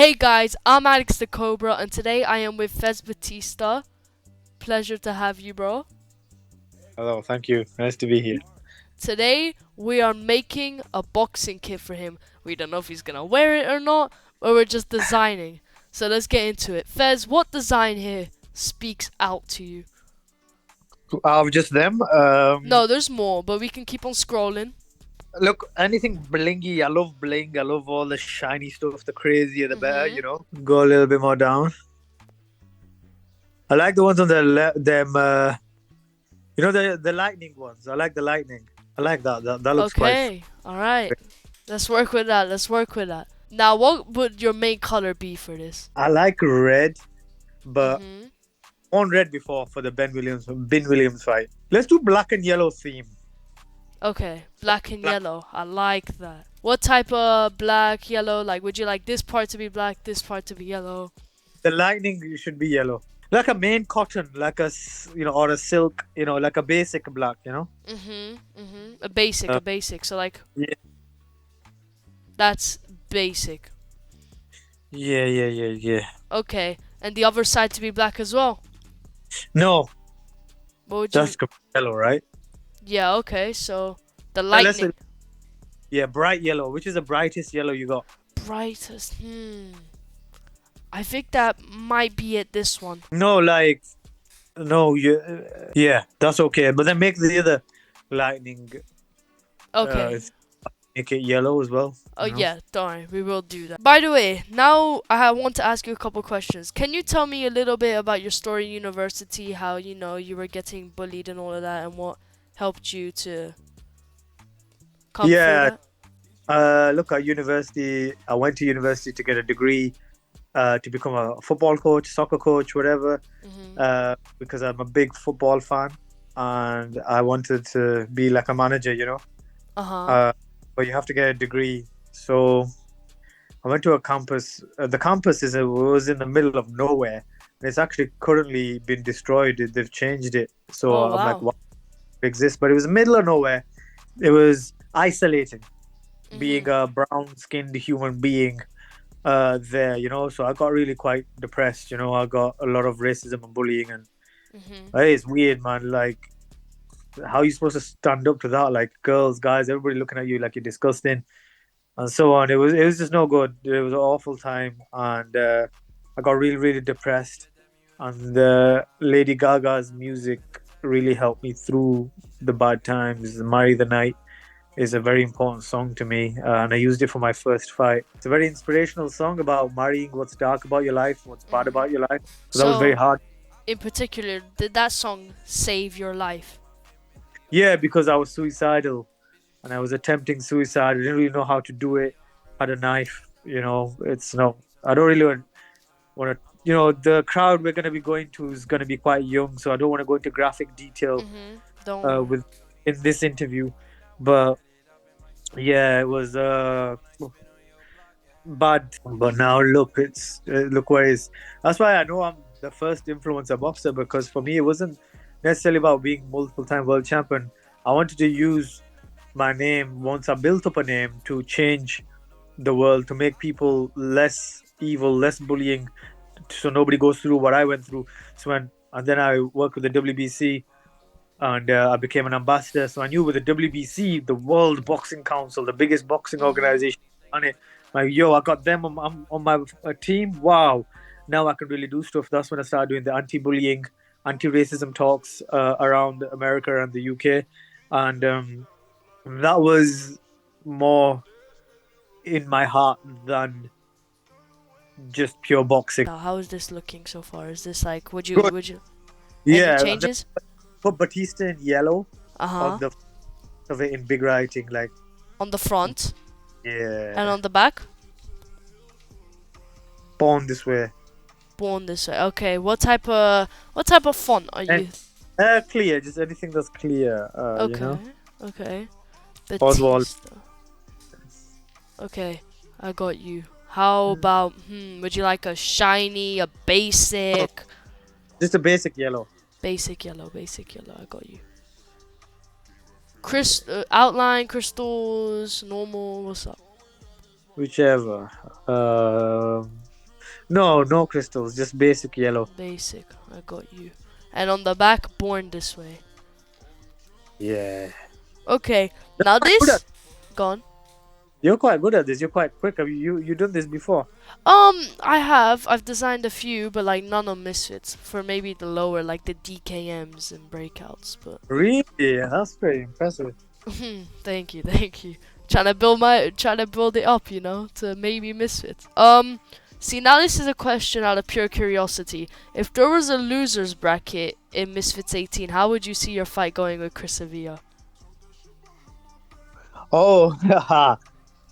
Hey guys, I'm Alex the Cobra, and today I am with Fes Batista. Pleasure to have you, bro. Hello, thank you. Nice to be here. Today we are making a boxing kit for him. We don't know if he's gonna wear it or not, but we're just designing. So let's get into it. Fez, what design here speaks out to you? Just them. No, there's more, but we can keep on scrolling. Look, anything blingy. I love bling. I love all the shiny stuff. The crazier, the better. Mhm. Go a little bit more down. I like the ones on the left. Them. The lightning ones. I like the lightning. I like that. That looks quite. Okay. All right. Let's work with that. Let's work with that. Now, what would your main color be for this? I like red, but Mhm. on red before for the Ben Williams fight. Let's do black and yellow theme. Okay, black and Black. yellow. I like that. What type of black, yellow? Like, would you like this part to be black, this part to be yellow? The lightning should be yellow. Like a main cotton, like or a silk, like a basic black, A basic, Uh, a basic. So like, yeah, that's basic. yeah. Okay, and the other side to be black as well. No, What would you? that's yellow, right? Yeah. Okay. So the Let's lightning, yeah, bright yellow. Which is the brightest yellow you got? brightest. I think that might be it. This one. No, like no, yeah, that's okay. But then make the other lightning, Okay. make it yellow as well. Oh yeah, don't worry, we will do that. By the way, now I want to ask you a couple questions. Can you tell me a little bit about your story in university, how you were getting bullied and all of that, and what helped you to come through Yeah. that? Look, at university, I went to university to get a degree, to become a football coach, soccer coach, whatever. Mhm. Because I'm a big football fan, and I wanted to be like a manager. Uh huh. Uh, but you have to get a degree. So I went to a campus. The campus was in the middle of nowhere. And it's actually currently been destroyed. They've changed it. So Oh I'm like, wow. why it exists? But it was the middle of nowhere. It was isolating, being Mhm. a brown-skinned human being there. So I got really quite depressed. I got a lot of racism and bullying, and Mhm. it's weird, man. Like, how are you supposed to stand up to that? Like, girls, guys, everybody looking at you like you're disgusting, and so on. It was just no good. It was an awful time, and I got really really depressed. And Lady Gaga's music really helped me through the bad times. "Marry the Night" is a very important song to me, and I used it for my first fight. It's a very inspirational song about marrying what's dark about your life, what's bad Mhm. about your life. So that was very So, hard. in particular, did that song save your life? Yeah, because I was suicidal and I was attempting suicide. I didn't really know how to do it. Had a knife. It's no. I don't really want to. The crowd we're going to be going to is going to be quite young, so I don't want to go into graphic detail Don't worry. with in this interview. But yeah, it was bad. But now look where it's. That's why I know I'm the first influencer boxer, because for me it wasn't necessarily about being multiple time world champion. I wanted to use my name, once I built up a name, to change the world, to make people less evil, less bullying, so nobody goes through what I went through. And then I worked with the WBC, and I became an ambassador. So I knew with the WBC, the World Boxing Council, the biggest boxing Mhm. organization on it, like, yo, I got them on my team. Wow, now I can really do stuff. That's when I started doing the anti-bullying, anti-racism talks around America and the UK, and that was more in my heart than just pure boxing. How is this looking so far? Is this like would you Good. would you any Yeah, and then changes? put Batista in yellow on Uh-huh. the of it in big writing, like, On the front and yeah, on the back? born this way. Born this way. Okay. What type of font are And you? clear, just anything that's clear, Okay. Okay. Oswald. Batista. Okay. I got you. How about would you like a shiny, a No, basic? just a basic yellow. Basic yellow, basic yellow. I got you. Outline crystals, normal. What's up? Whichever. No, no crystals, just basic yellow. Basic. I got you. And on the back, born this way. Yeah. Okay. You're Now quite good at this gone. You're quite good at this. You're quite quick. Have you done this before? I have. I've designed a few, but like none on Misfits. For maybe the lower, like the DKMs and breakouts. But Really? Yeah, that's pretty impressive. thank you, thank you. Trying to build it up, to maybe Misfits. See, now this is a question out of pure curiosity. If there was a losers bracket in Misfits 18, how would you see your fight going with Chris Avila? Oh,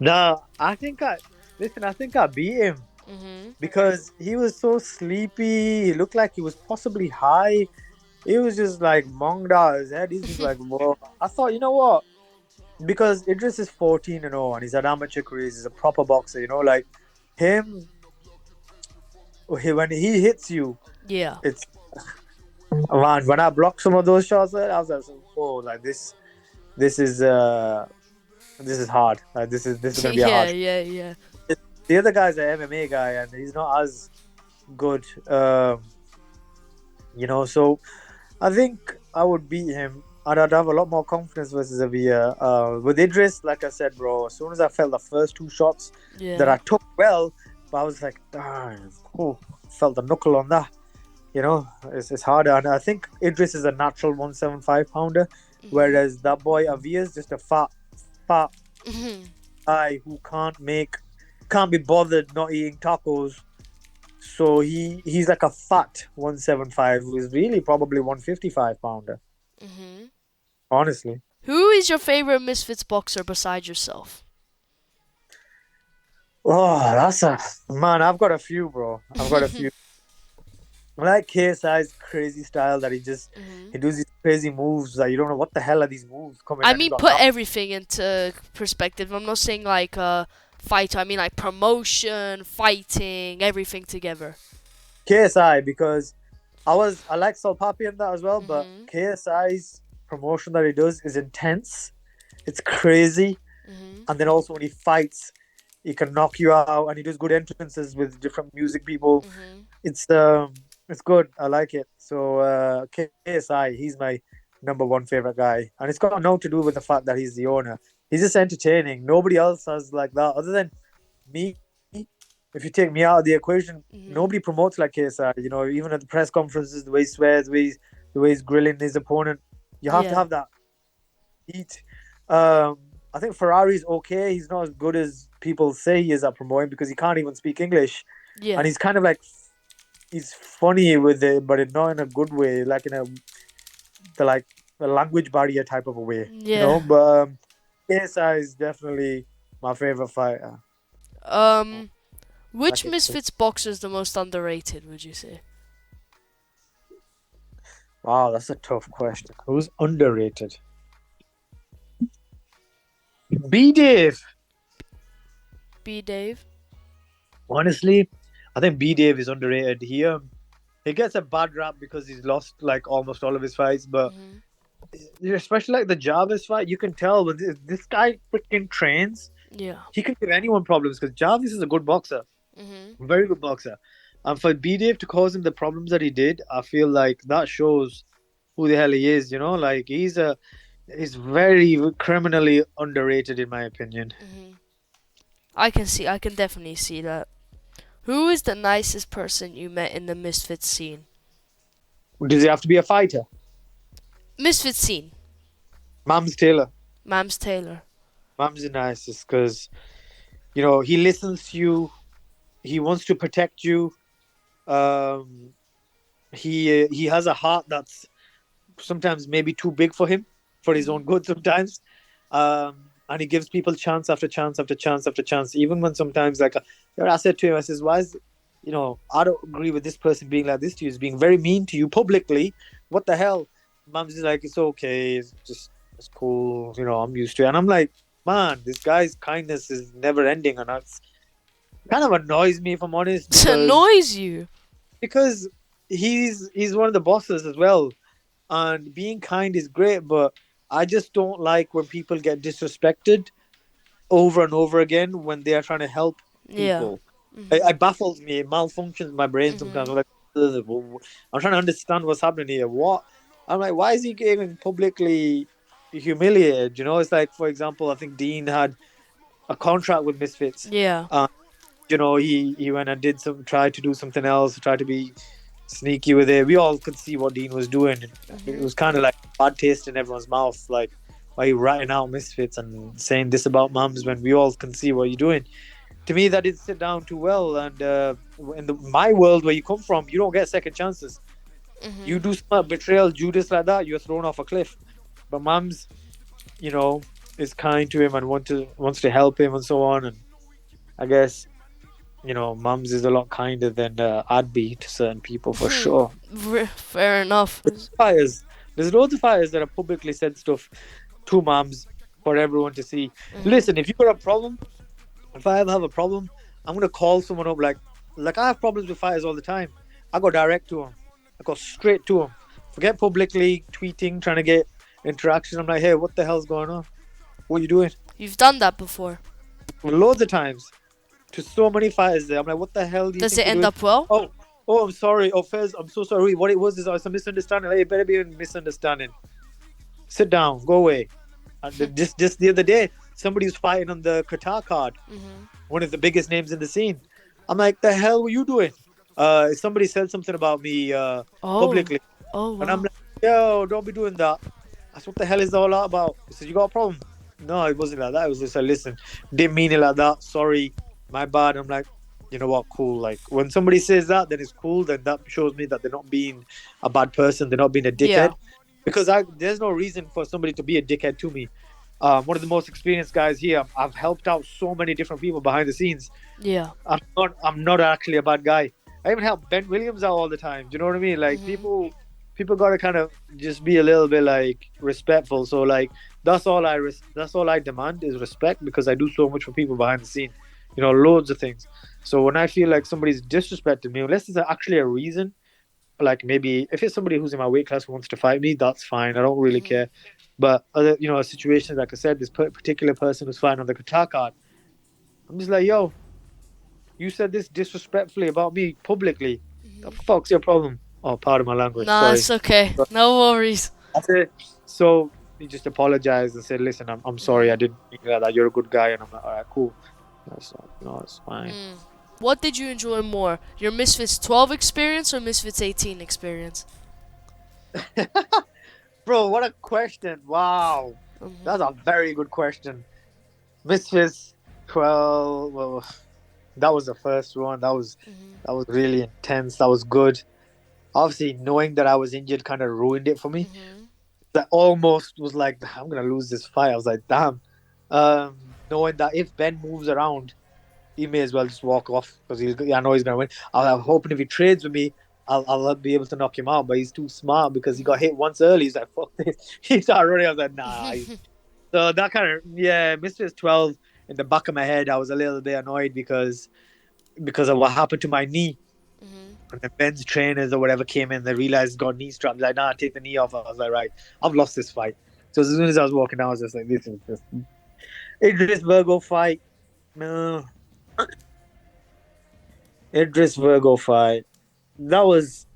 no, I think I listen. I think I beat him Mhm. because he was so sleepy. He looked like he was possibly high. He was just like monged out his head. He's just like, whoa. I thought, you know what? Because Idris is 14 and 0, and he's an amateur career. He's a proper boxer. Like him. When he hits you, Yeah. it's man. When I block some of those shots, I was like, oh, like this is this is hard. This is gonna be a Yeah, hard. yeah, yeah. The other guy's an MMA guy, and he's not as good. So I think I would beat him, and I'd have a lot more confidence versus Avia. With Idris, like I said, bro, as soon as I felt the first two shots that Yeah. I took well, but I was like, oh, felt the knuckle on that. It's harder, and I think Idris is a natural 175 pounder, Mhm. whereas that boy Avia is just a fat Mhm. guy who can't be bothered not eating tacos. So he's like a fat 175 who is really probably 155 pounder. Mhm. Honestly. Who is your favorite Misfits boxer besides yourself? Oh, that's a man. I've got a few, bro. I've got a few. I like KSI's crazy style that Mhm. he does these crazy moves that you don't know what the hell are these moves coming, I and he's mean, got put knocked. everything into perspective. I'm not saying like fighter. I mean like promotion, fighting, everything together. KSI because I like Papi and that as well, but Mhm. KSI's promotion that he does is intense. It's crazy, Mhm. and then also when he fights, he can knock you out, and he does good entrances with different music people. Mhm. It's good. I like it. So KSI, he's my number one favorite guy, and it's got no to do with the fact that he's the owner. He's just entertaining. Nobody else has like that other than me. If you take me out of the equation, Mhm. nobody promotes like KSI. Even at the press conferences, the way he swears, the way he's grilling his opponent, you have to Yeah. have that heat. Um, I think Ferrari's okay. He's not as good as people say he is at promoting because he can't even speak English, and Yeah. he's kind of like he's funny with it, but not in a good way, like in the like a language barrier type of a way, Yeah. But KSI is definitely my favorite fighter. Oh, Um, which like it. Misfits boxer is the most underrated? Would you say? Wow, that's a tough question. Who's underrated? B Dave. B Dave. Honestly, I think B Dave is underrated. He gets a bad rap because he's lost like almost all of his fights, but Mhm. especially like the Jarvis fight, you can tell when this guy freaking trains, Yeah. he can give anyone problems because Jarvis is a good boxer, Mhm. very good boxer. And for B Dave to cause him the problems that he did, I feel like that shows who the hell he is. Like he's very criminally underrated in my opinion. Mhm. I can definitely see that. Who is the nicest person you met in the Misfits scene? Does he have to be a fighter? Misfits scene. Mams Taylor. Mams Taylor. Mams is nicest because he listens to you. He wants to protect you. Um, he has a heart that's sometimes maybe too big for him for his own Mhm. good sometimes. And he gives people chance after chance after chance after chance, even when sometimes I said to him, I says, why is I don't agree with this person being like this to you. He's being very mean to you publicly. What the hell? Mom's just like, it's okay, it's cool, I'm used to it. And I'm like, man, this guy's kindness is never ending, and that's kind of annoys me if I'm honest, Annoys you. because he's one of the bosses as well, and being kind is great, but I just don't like when people get disrespected over and over again when they are trying to help Yeah. people. It baffles me. It malfunctions my brain sometimes. I'm like, "Ugh, I'm trying to understand what's happening here. What? I'm like, why is he getting publicly humiliated? You know, it's like, for example, I think Dean had a contract with Misfits. Yeah. Uh, you know, he went and did tried to do something else, tried to be sneaky with it. We all could see what Dean was doing. It Mhm. was kind of like bad taste in everyone's mouth. Like, why are you writing out Misfits and saying this about mums when we all can see what you're doing? To me, that didn't sit down too well. And in my world where you come from, you don't get second chances. You Mhm. do some betrayal, Judas like that, you're thrown off a cliff. But mums, you know, is kind to him and wants to help him and so on. And I guess mums is a lot kinder than I'd be to certain people for sure. Fair enough. Fighters, there's loads of fighters that have publicly said stuff to mums for everyone to see. Mhm. Listen, if you got a problem, if I ever have a problem, I'm gonna call someone up. Like I have problems with fighters all the time. I go direct to them. I go straight to them. Forget publicly tweeting, trying to get interaction. I'm like, hey, what the hell's going on? What are you doing? You've done that before. Loads of times to so many fighters there. I'm like, what the hell do you Does think it you're end doing? up well? Oh, I'm sorry. Oh, Fez, I'm so sorry. What it was is it's a misunderstanding. Hey, it better be a misunderstanding. Sit down. Go away. And just the other day, somebody was fighting on the Qatar card, Mhm. one of the biggest names in the scene. I'm like, the hell were you doing? Somebody said something about me Oh. publicly, Oh and I'm wow. like, yo, don't be doing that. That's what the hell is all that about. He said, you got a problem? No, it wasn't like that. It was just like, listen, didn't mean it like that. Sorry, my bad. I'm like, you know what, cool. Like when somebody says that, then it's cool. Then that shows me that they're not being a bad person. They're not being a Yeah. dickhead. Because there's no reason for somebody to be a dickhead to me. One of the most experienced guys here. I've helped out so many different people behind the scenes. Yeah. I'm not actually a bad guy. I even help Ben Williams out all the time. Do you know what I mean? Like Mhm. people gotta kind of just be a little bit like respectful. So like that's all I demand is respect because I do so much for people behind the scene. Loads of things. So when I feel like somebody's disrespecting me, unless there's actually a reason, like maybe if it's somebody who's in my weight class who wants to fight me, that's fine. I don't really Mhm. care. But other, a situation like I said, this particular person who's fighting on the Qatar card, I'm just like, yo, you said this disrespectfully about me publicly. The fuck's your problem? Oh, pardon my language. Nah, Sorry. it's okay. But No worries. that's it. So he just apologized and said, "Listen, I'm sorry. I Mhm. didn't mean that. You're a good guy." And I'm like, "All right, cool. That's no, it's fine." Mm. What did you enjoy more, your Misfits 12 experience or Misfits 18 experience? Bro, what a question! Wow, Mhm. that's a very good question. Misfits 12. Well, that was the first one. That was really intense. That was good. Obviously, knowing that I was injured kind of ruined it for me. Mhm. That almost was like, I'm gonna lose this fight. I was like, damn. Knowing that if Ben moves around, he may as well just walk off because I know he's gonna win. I'm hoping if he trades with me, I'll be able to knock him out. But he's too smart because he got hit once early. He's like, fuck this. He started running. I was like, nah. Mhm. So that kind of Misfits 12 in the back of my head. I was a little bit annoyed because of what happened to my knee. Mhm. And then Ben's trainers or whatever came in, they realized got knee straps. Like, nah, take the knee off. I was like, right, I've lost this fight. So as soon as I was walking out, I was just like, this is just Idris Virgo fight. No, Idris Virgo fight. That was,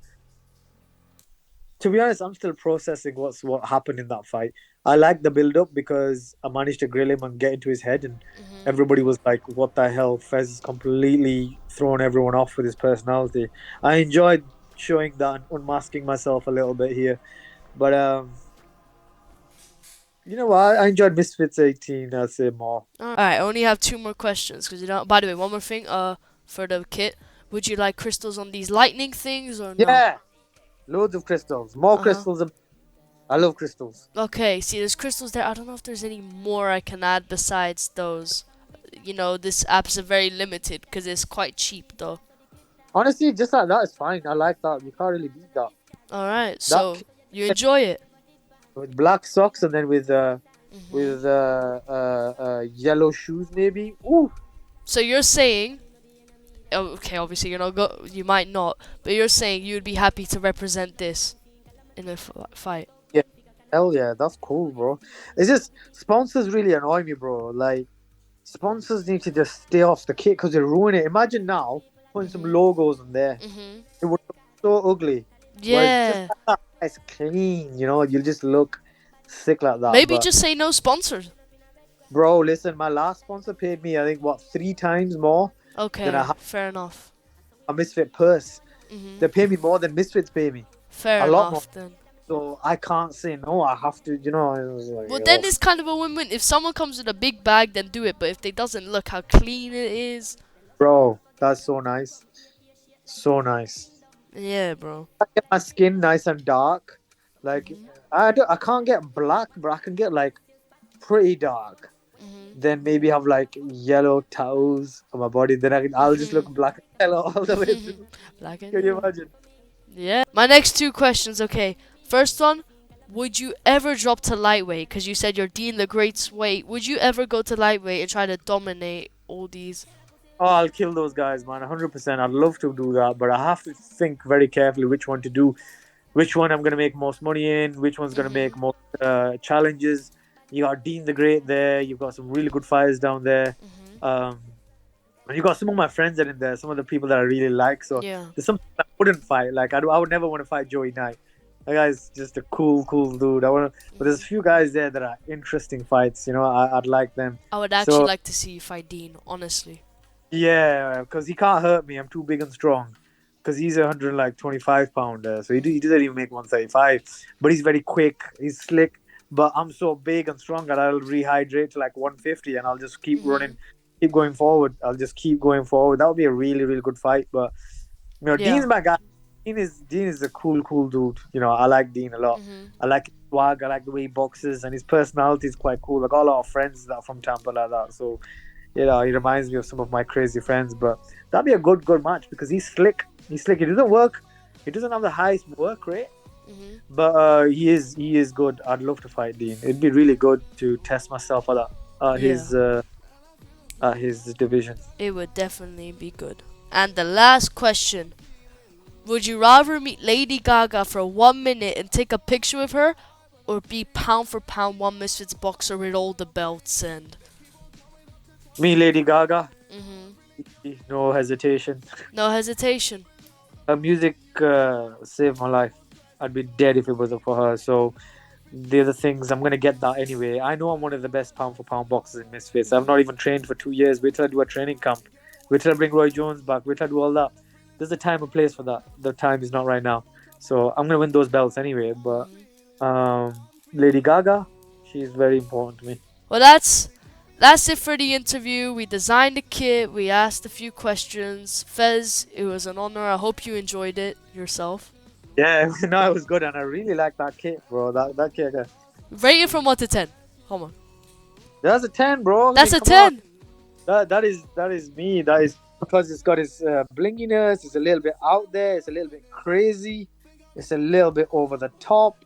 to be honest, I'm still processing what happened in that fight. I like the build up because I managed to grill him and get into his head, and Mhm. everybody was like, "What the hell?" Fez is completely thrown everyone off with his personality. I enjoyed showing that and unmasking myself a little bit here, but you know what? I enjoyed Misfits 18. I'd say more. Alright, I only have two more questions because you don't. By the way, one more thing. For the kit, would you like crystals on these lightning things or no? Yeah, loads of crystals, more Uh huh. crystals. I love crystals. Okay. See, there's crystals there. I don't know if there's any more I can add besides those. This app's very limited because it's quite cheap though. Honestly, just like that is fine. I like that. You can't really beat that. All right. That So you enjoy it. with black socks and then Mhm. with yellow shoes maybe. Ooh, So you're saying, oh, okay, obviously you're not you might not, but you're saying you'd be happy to represent this in a fight. yeah, hell yeah, that's cool, bro. It's just sponsors really annoy me, bro. Like sponsors need to just stay off the kit because they ruin it. Imagine now putting some Mhm. logos on there. Mhm. It would look so ugly. Whereas just Yeah. like that, it's clean, you'll just look sick like that. Maybe But just say no sponsors. bro, listen, my last sponsor paid me, I think, what, 3 times more than I Okay, had fair enough. a Misfit purse. Mhm. They pay me more than Misfits pay me. Fair A lot more. enough then. So I can't say no. I have to, I was like, Well, then oh, it's kind of a win-win. If someone comes with a big bag, then do it. But if they doesn't look how clean it is, bro, that's so nice. So nice. yeah, bro. I get my skin nice and dark. Like, Mhm. I can't get black, but I can get like pretty dark. Mhm. Then maybe have like yellow tattoos on my body. Then I'll just look Mhm. black and yellow all the way through. Black and Can you yellow. imagine? Yeah. My next two questions. Okay. First one. Would you ever drop to lightweight? Because you said you're Dean the Great's weight. Would you ever go to lightweight and try to dominate all these? Oh, I'll kill those guys, man. 100%. I'd love to do that, but I have to think very carefully which one to do, which one I'm going to make most money in, which one's going to make Mhm. most challenges. You got Dean the Great there. You've got some really good fighters down there. Mhm. Um, and you got some of my friends that are in there, some of the people that I really like. So Yeah. there's some I wouldn't fight. Like I would never want to fight Joey Knight. That guy's just a cool dude. But there's a Mhm. few guys there that are interesting fights. I'd like them. I would actually So like to see you fight Dean. Honestly. yeah, because he can't hurt me. I'm too big and strong. Because he's 125 pounder, so he Mhm. doesn't even make 135. But he's very quick. He's slick. But I'm so big and strong that I'll rehydrate to like 150, and I'll just keep running, Mhm. keep going forward. I'll just keep going forward. That would be a really good fight. But Dean's Yeah. my guy. Dean is a cool dude. I like Dean a lot. Mhm. I like his swag. I like the way he boxes, and his personality is quite cool. I got a lot of friends that are from Tampa like that, so he reminds me of some of my crazy friends. But that'd be a good match because he's slick. He's slick. He doesn't work. He doesn't have the highest work rate, Mhm. but he is good. I'd love to fight Dean. It'd be really good to test myself at at Yeah. his at his division. It would definitely be good. And the last question. Would you rather meet Lady Gaga for 1 minute and take a picture with her, or be pound for pound one Misfits boxer with all the belts and? Me, Lady Gaga, Mhm. no hesitation. No hesitation. Her music saved my life. I'd be dead if it wasn't for her. So the other things, I'm gonna get that anyway. I know I'm one of the best pound for pound boxers in Misfits. I've not Mhm. even trained for 2 years. Wait till I do a training camp. Wait till I bring Roy Jones back. Wait till I do all that. There's a time and place for that. The time is not right now. So I'm gonna win those belts anyway. But Mhm. Lady Gaga, she's very important to me. Well, that's it for the interview. We designed the kit. We asked a few questions. Fez, it was an honor. I hope you enjoyed it yourself. Yeah, no, it was good, and I really like that kit, bro. That kit, Rate it from 1 to 10. Come on. that's a 10, bro. I That's mean, a come on. 10. That is me. That is because it's got its blinginess. It's a little bit out there. It's a little bit crazy. It's a little bit over the top.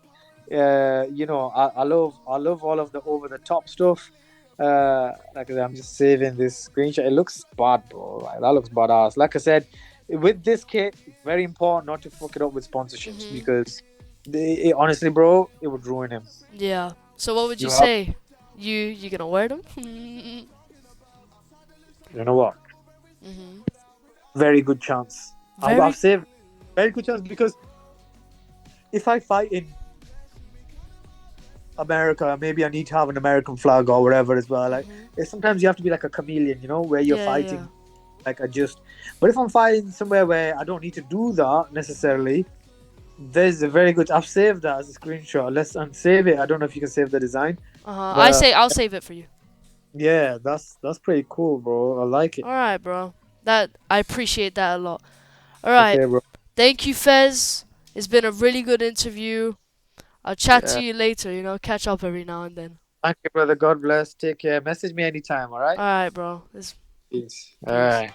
I love all of the over the top stuff. Like I said, I'm just saving this screenshot. It looks bad, bro. Like, that looks badass. Like I said, with this kit, it's very important not to fuck it up with sponsorships Mhm. because honestly, bro, it would ruin him. Yeah. So what would you You have, say? You gonna wear them? Mhm. you know what? Mhm. Very good chance. I've Very. saved very good chance because if I fight in America, maybe I need to have an American flag or whatever as well. Like Mhm. sometimes you have to be like a chameleon, where you're Yeah. Yeah. fighting like adjust. But if I'm fighting somewhere where I don't need to do that Mhm. necessarily, there's a very good. I've saved that as a screenshot. Let's unsave it. I don't know if you can save the design, I but say I'll save it for you. yeah, that's pretty cool, bro. I like it. All right, bro. That I appreciate that a lot. All right. Okay, bro. Thank you, Fez. It's been a really good interview. I'll chat to Yeah. you later. Catch up every now and then. Thank you, brother. God bless. Take care. Message me anytime. All right. All right, bro. It's Peace. All peace. right.